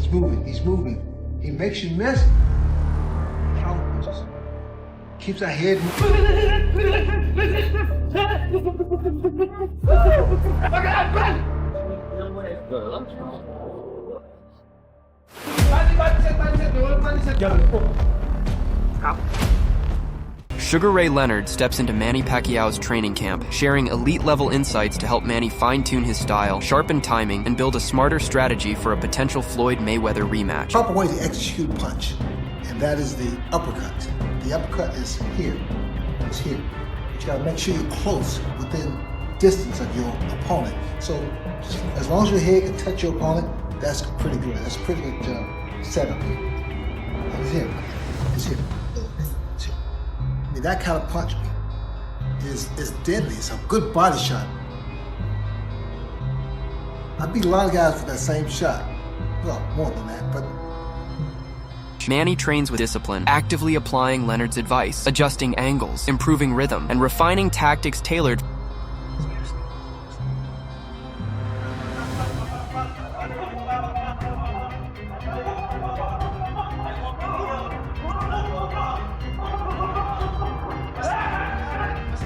He's moving. He's moving. He makes you miss. Counter punches. Keeps our head Sugar Ray Leonard steps into Manny Pacquiao's training camp, sharing elite-level insights to help Manny fine-tune his style, sharpen timing, and build a smarter strategy for a potential Floyd Mayweather rematch. Proper way to execute a punch, and that is the uppercut. The uppercut is here. It's here. But you gotta make sure you're close, within distance of your opponent. So as long as your head can touch your opponent, that's pretty good. That's a pretty good setup here. It's here. It's here. It's here. I mean, that kind of punch is deadly. It's a good body shot. I beat a lot of guys with that same shot. Well, more than that, but Manny trains with discipline, actively applying Leonard's advice, adjusting angles, improving rhythm, and refining tactics tailored.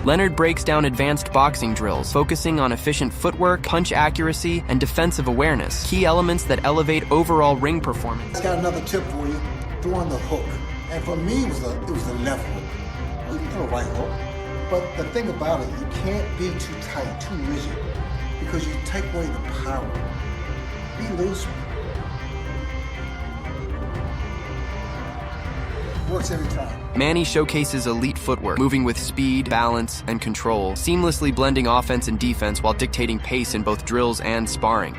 Leonard breaks down advanced boxing drills, focusing on efficient footwork, punch accuracy, and defensive awareness, key elements that elevate overall ring performance. I got another tip for you, throwing the hook. And for me, it was the left hook. You can throw a right hook. But the thing about it, you can't be too tight, too rigid, because you take away the power. Be loose. Works every time. Manny showcases elite footwork, moving with speed, balance, and control, seamlessly blending offense and defense while dictating pace in both drills and sparring.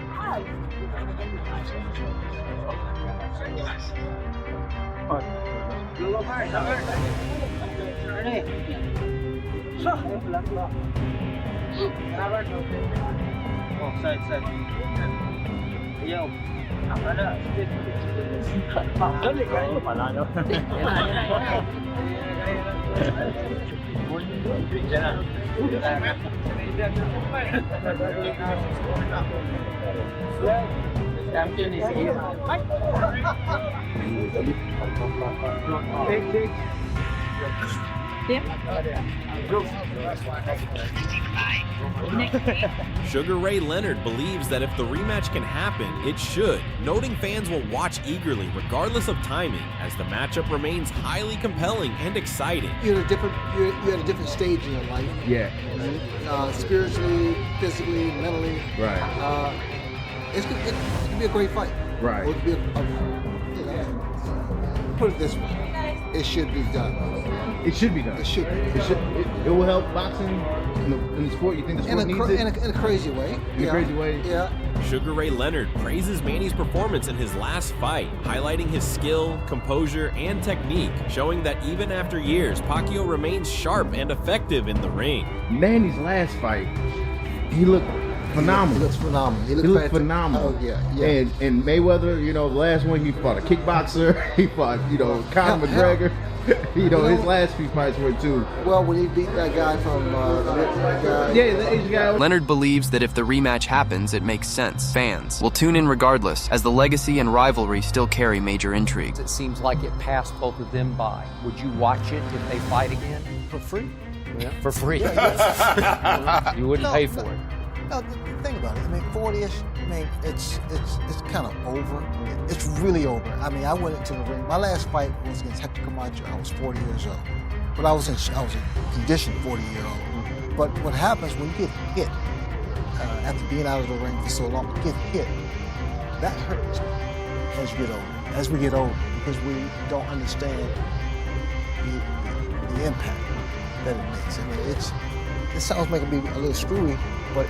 Sugar Ray Leonard believes that if the rematch can happen, it should, noting fans will watch eagerly regardless of timing, as the matchup remains highly compelling and exciting. You're at a different stage in your life. Yeah. Spiritually, physically, mentally. Right. It could be a great fight. Right. Or it could be put it this way. It should be done. It should be done. It should be. It will help boxing in the sport. You think the sport needs it? In a crazy way. In a crazy way? Yeah. Sugar Ray Leonard praises Manny's performance in his last fight, highlighting his skill, composure, and technique, showing that even after years, Pacquiao remains sharp and effective in the ring. Manny's last fight, he looked phenomenal. He looks phenomenal. He looked phenomenal. Oh, yeah. And Mayweather, the last one, he fought a kickboxer. He fought, Conor McGregor. His last few fights were too. Well, when he beat that guy from the Asian guy. Leonard believes that if the rematch happens, it makes sense. Fans will tune in regardless, as the legacy and rivalry still carry major intrigue. It seems like it passed both of them by. Would you watch it if they fight again? for free. Yeah. For free. You wouldn't pay for it. No, think about it. I mean, 40-ish. I mean, it's kind of over. It's really over. I mean, I went into the ring. My last fight was against Hector Camacho. I was 40 years old, but I was in condition 40-year-old. But what happens when you get hit after being out of the ring for so long? You get hit. That hurts as you get older. As we get older, because we don't understand the impact that it makes. I mean, it sounds like it be a little screwy, but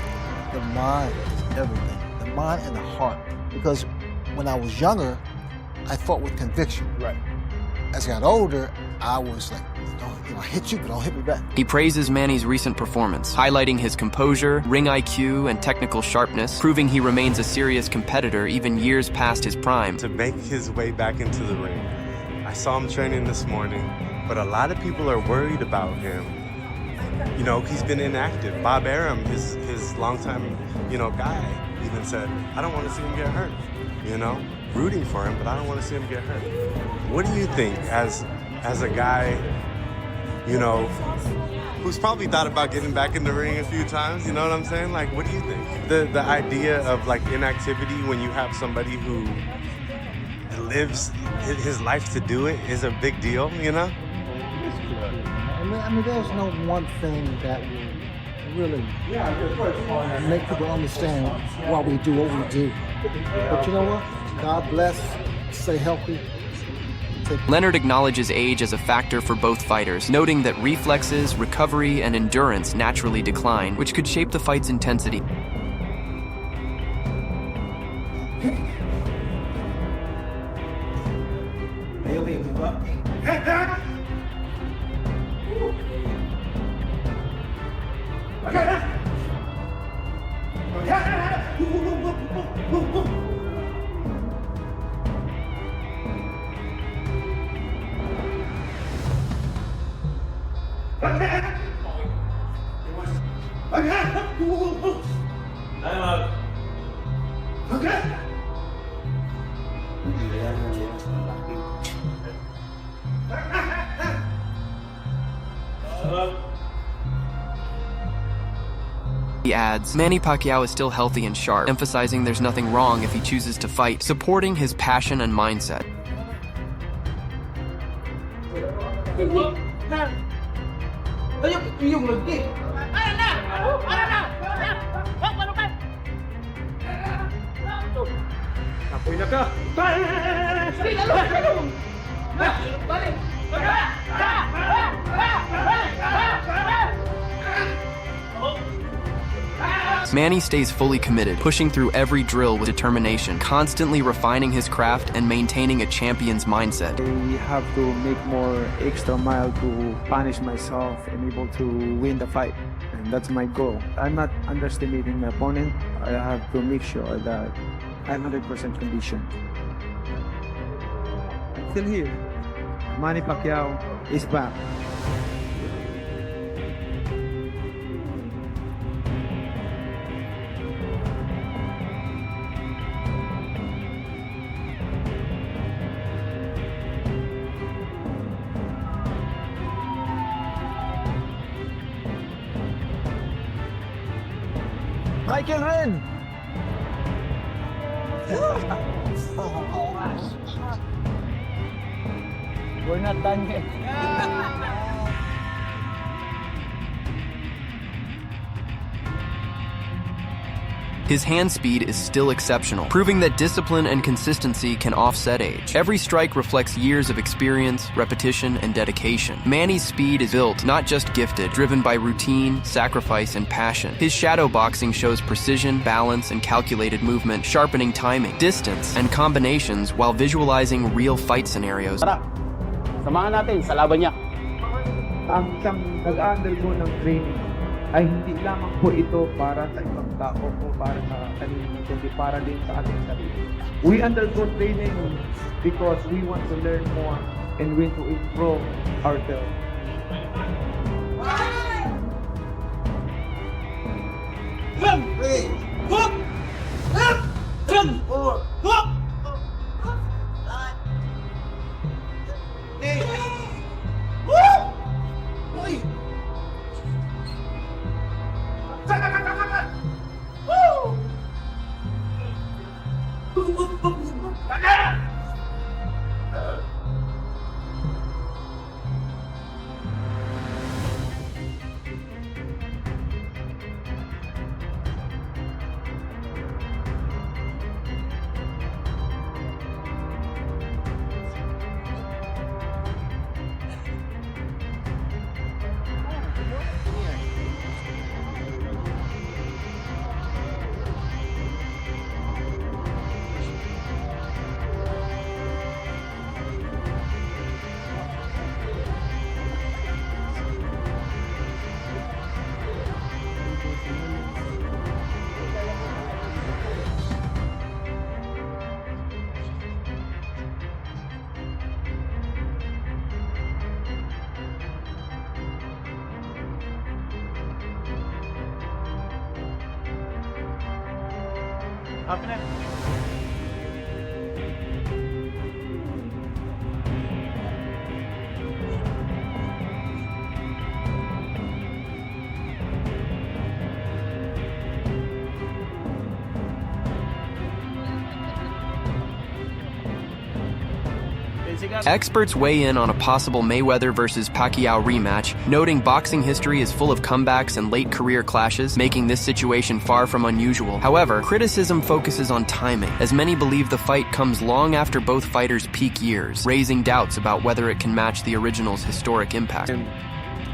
the mind is everything. The mind and the heart. Because when I was younger, I fought with conviction. Right. As I got older, I was like, I hit you, but don't hit me back. He praises Manny's recent performance, highlighting his composure, ring IQ, and technical sharpness, proving he remains a serious competitor even years past his prime. To make his way back into the ring. I saw him training this morning, but a lot of people are worried about him. You know, he's been inactive. Bob Arum, his longtime, guy, even said, I don't want to see him get hurt, you know? Rooting for him, but I don't want to see him get hurt. What do you think as a guy, you know, who's probably thought about getting back in the ring a few times, you know what I'm saying? Like, what do you think? The idea of like inactivity when you have somebody who lives his life to do it is a big deal, you know? I mean, there's no one thing that will really make people understand why we do what we do. But you know what? God bless, stay healthy. Leonard acknowledges age as a factor for both fighters, noting that reflexes, recovery, and endurance naturally decline, which could shape the fight's intensity. He adds, Manny Pacquiao is still healthy and sharp, emphasizing there's nothing wrong if he chooses to fight, supporting his passion and mindset. Manny stays fully committed, pushing through every drill with determination, constantly refining his craft and maintaining a champion's mindset. I have to make more extra mile to punish myself and able to win the fight. And that's my goal. I'm not underestimating my opponent. I have to make sure that I'm 100% conditioned. I'm still here. Manny Pacquiao is back. Michael Ren! We're not done yet. His hand speed is still exceptional, proving that discipline and consistency can offset age. Every strike reflects years of experience, repetition, and dedication. Manny's speed is built, not just gifted, driven by routine, sacrifice, and passion. His shadow boxing shows precision, balance, and calculated movement, sharpening timing, distance, and combinations while visualizing real fight scenarios. Tara, samahan natin sa laban niya. Ang isang nag-undergo ng training ay hindi lamang po ito para sa ibang tao o para sa kanila, kundi para din sa ating sarili. We undergo training because we want to learn more and we want to improve ourselves. happening? Experts weigh in on a possible Mayweather versus Pacquiao rematch, noting boxing history is full of comebacks and late career clashes, making this situation far from unusual. However, criticism focuses on timing, as many believe the fight comes long after both fighters' peak years, raising doubts about whether it can match the original's historic impact. And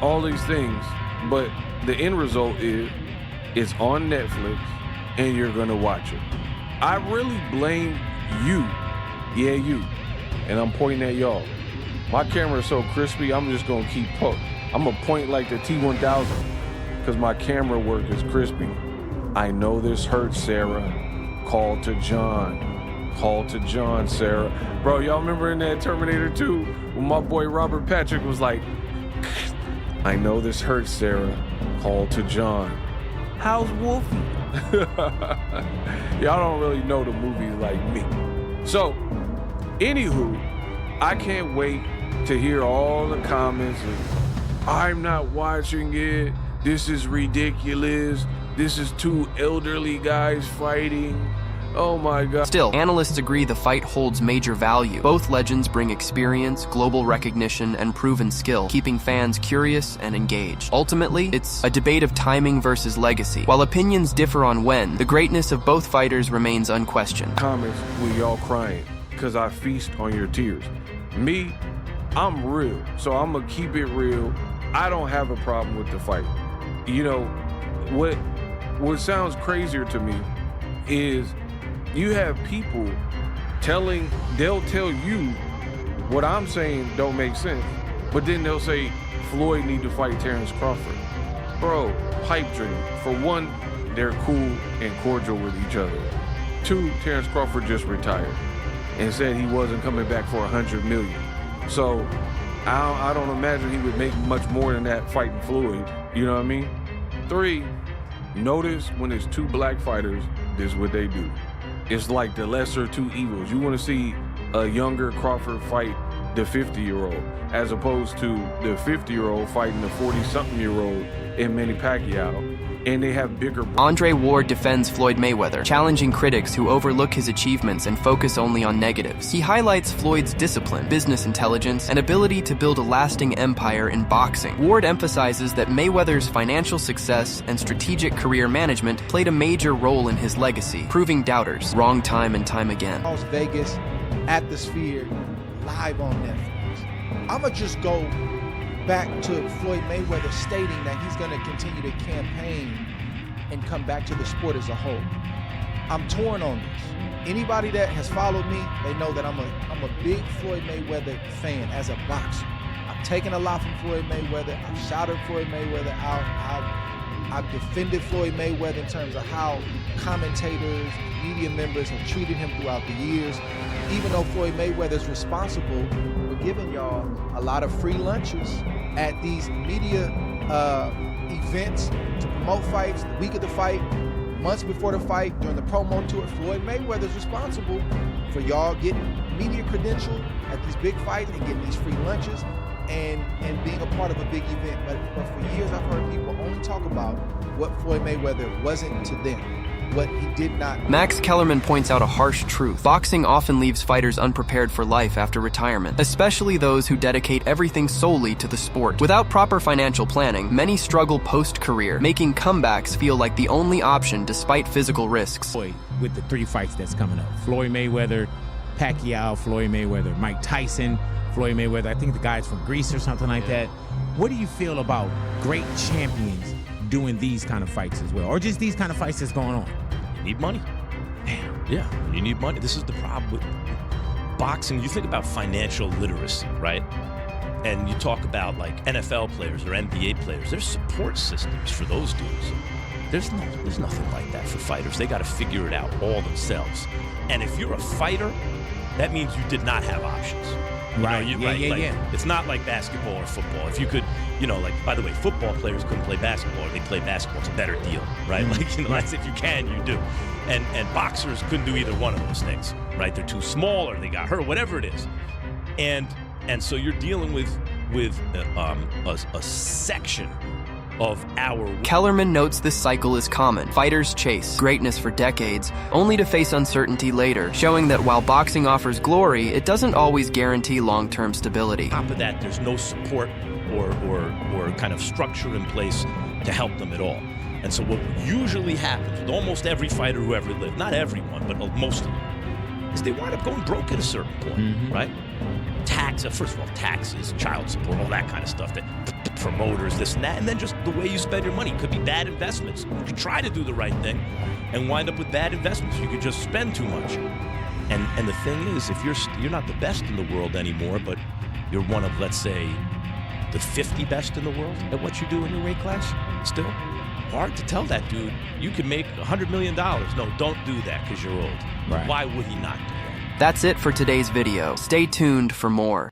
all these things, but the end result is it's on Netflix and you're gonna watch it. I really blame you, you. And I'm pointing at y'all. My camera is so crispy, I'm just gonna keep poking. I'm gonna point like the T1000 because my camera work is crispy. I know this hurts, Sarah. Call to John. Call to John, Sarah. Bro, y'all remember in that Terminator 2 when my boy Robert Patrick was like, I know this hurts, Sarah. Call to John. How's Wolfie? Y'all don't really know the movies like me. So, anywho, I can't wait to hear all the comments of, I'm not watching it, this is ridiculous, this is two elderly guys fighting, oh my God. Still, analysts agree the fight holds major value. Both legends bring experience, global recognition, and proven skill, keeping fans curious and engaged. Ultimately, it's a debate of timing versus legacy. While opinions differ on when, the greatness of both fighters remains unquestioned. Comments with y'all crying because I feast on your tears. Me, I'm real, so I'm gonna keep it real. I don't have a problem with the fight. You know, what sounds crazier to me is you have people they'll tell you what I'm saying don't make sense, but then they'll say Floyd need to fight Terrence Crawford. Bro, pipe dream. For one, they're cool and cordial with each other. Two, Terrence Crawford just retired and said he wasn't coming back for $100 million. So I don't imagine he would make much more than that fighting Floyd. You know what I mean? Three, notice when it's two black fighters, this is what they do. It's like the lesser two evils. You want to see a younger Crawford fight the 50-year-old as opposed to the 50-year-old fighting the 40-something-year-old in Manny Pacquiao. And they have bigger... Andre Ward defends Floyd Mayweather, challenging critics who overlook his achievements and focus only on negatives. He highlights Floyd's discipline, business intelligence, and ability to build a lasting empire in boxing. Ward emphasizes that Mayweather's financial success and strategic career management played a major role in his legacy, proving doubters wrong time and time again. Las Vegas, at the Sphere, live on Netflix. I'ma just go back to Floyd Mayweather stating that he's going to continue to campaign and come back to the sport as a whole. I'm torn on this. Anybody that has followed me, they know that I'm a big Floyd Mayweather fan as a boxer. I've taken a lot from Floyd Mayweather. I've shouted Floyd Mayweather out. I've defended Floyd Mayweather in terms of how commentators, media members have treated him throughout the years. Even though Floyd Mayweather is responsible for giving y'all a lot of free lunches at these media events to promote fights, the week of the fight, months before the fight, during the promo tour, Floyd Mayweather is responsible for y'all getting media credential at these big fights and getting these free lunches and being a part of a big event. But for years I've heard people only talk about what Floyd Mayweather wasn't to them, what he did not. Max Kellerman points out a harsh truth. Boxing often leaves fighters unprepared for life after retirement, especially those who dedicate everything solely to the sport. Without proper financial planning, many struggle post-career, making comebacks feel like the only option despite physical risks. With the 3 fights that's coming up, Floyd Mayweather, Pacquiao, Floyd Mayweather, Mike Tyson, Floyd Mayweather, I think the guy's from Greece or something like that. What do you feel about great champions doing these kind of fights as well, or just these kind of fights that's going on? You need money. Damn. Yeah, you need money. This is the problem with boxing. You think about financial literacy, right? And you talk about like NFL players or NBA players. There's support systems for those dudes. There's nothing like that for fighters. They got to figure it out all themselves. And if you're a fighter, that means you did not have options. Right. Yeah. It's not like basketball or football. If you could You know, like, by the way, football players couldn't play basketball, or they play basketball. It's a better deal, right? Like, you know, that's if you can, you do. And boxers couldn't do either one of those things, right? They're too small, or they got hurt, whatever it is. And so you're dealing with a section of our... Kellerman notes this cycle is common. Fighters chase greatness for decades, only to face uncertainty later, showing that while boxing offers glory, it doesn't always guarantee long-term stability. On top of that, there's no support or kind of structure in place to help them at all. And so what usually happens with almost every fighter who ever lived, not everyone, but most of them, is they wind up going broke at a certain point, right? First of all, taxes, child support, all that kind of stuff, the promoters, this and that, and then just the way you spend your money. It could be bad investments. You could try to do the right thing and wind up with bad investments. You could just spend too much. And the thing is, if you're not the best in the world anymore, but you're one of, let's say, the 50 best in the world at what you do in your weight class, still hard to tell that dude, you can make $100 million. No, don't do that because you're old. Right. Why would he not do that? That's it for today's video. Stay tuned for more.